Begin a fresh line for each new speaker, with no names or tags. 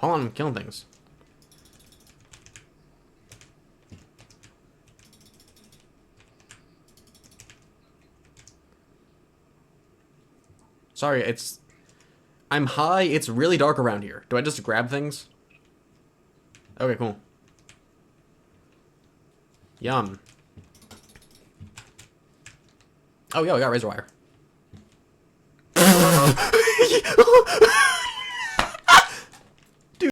Hold on, I'm killing things. Sorry, I'm high. It's really dark around here. Do I just grab things? Okay, cool. Yum. Oh, yeah, we got razor wire.